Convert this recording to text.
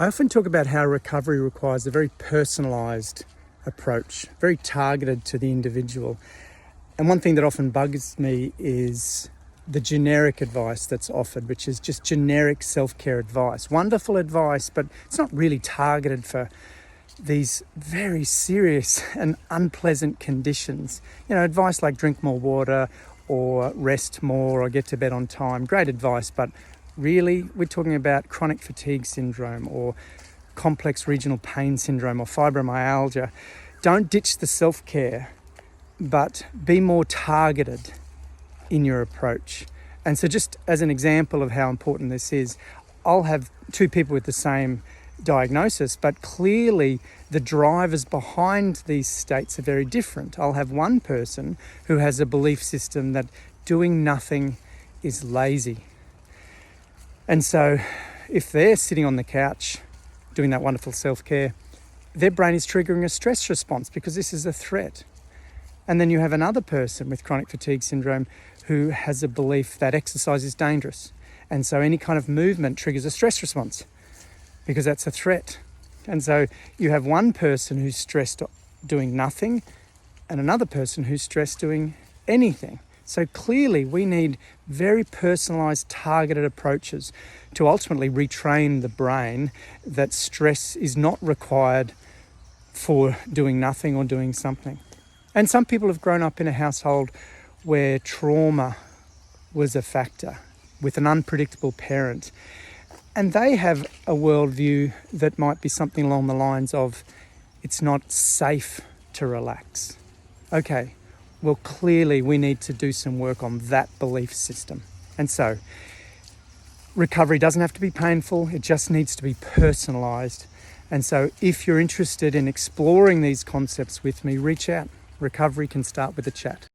I often talk about how recovery requires a very personalised approach, very targeted to the individual. And one thing that often bugs me is the generic advice that's offered, which is just generic self-care advice. Wonderful advice, but it's not really targeted for these very serious and unpleasant conditions. You know, advice like drink more water or rest more or get to bed on time. Great advice, but really we're talking about chronic fatigue syndrome or complex regional pain syndrome or fibromyalgia. Don't ditch the self-care, but be more targeted in your approach. And so just as an example of how important this is, I'll have two people with the same diagnosis, but clearly the drivers behind these states are very different. I'll have one person who has a belief system that doing nothing is lazy. And so if they're sitting on the couch doing that wonderful self-care, their brain is triggering a stress response because this is a threat. And then you have another person with chronic fatigue syndrome who has a belief that exercise is dangerous. And so any kind of movement triggers a stress response because that's a threat. And so you have one person who's stressed doing nothing and another person who's stressed doing anything. So clearly we need very personalised, targeted approaches to ultimately retrain the brain that stress is not required for doing nothing or doing something. And some people have grown up in a household where trauma was a factor with an unpredictable parent. And they have a worldview that might be something along the lines of, it's not safe to relax. Okay, well, clearly we need to do some work on that belief system. And so recovery doesn't have to be painful. It just needs to be personalised. And so if you're interested in exploring these concepts with me, reach out. Recovery can start with a chat.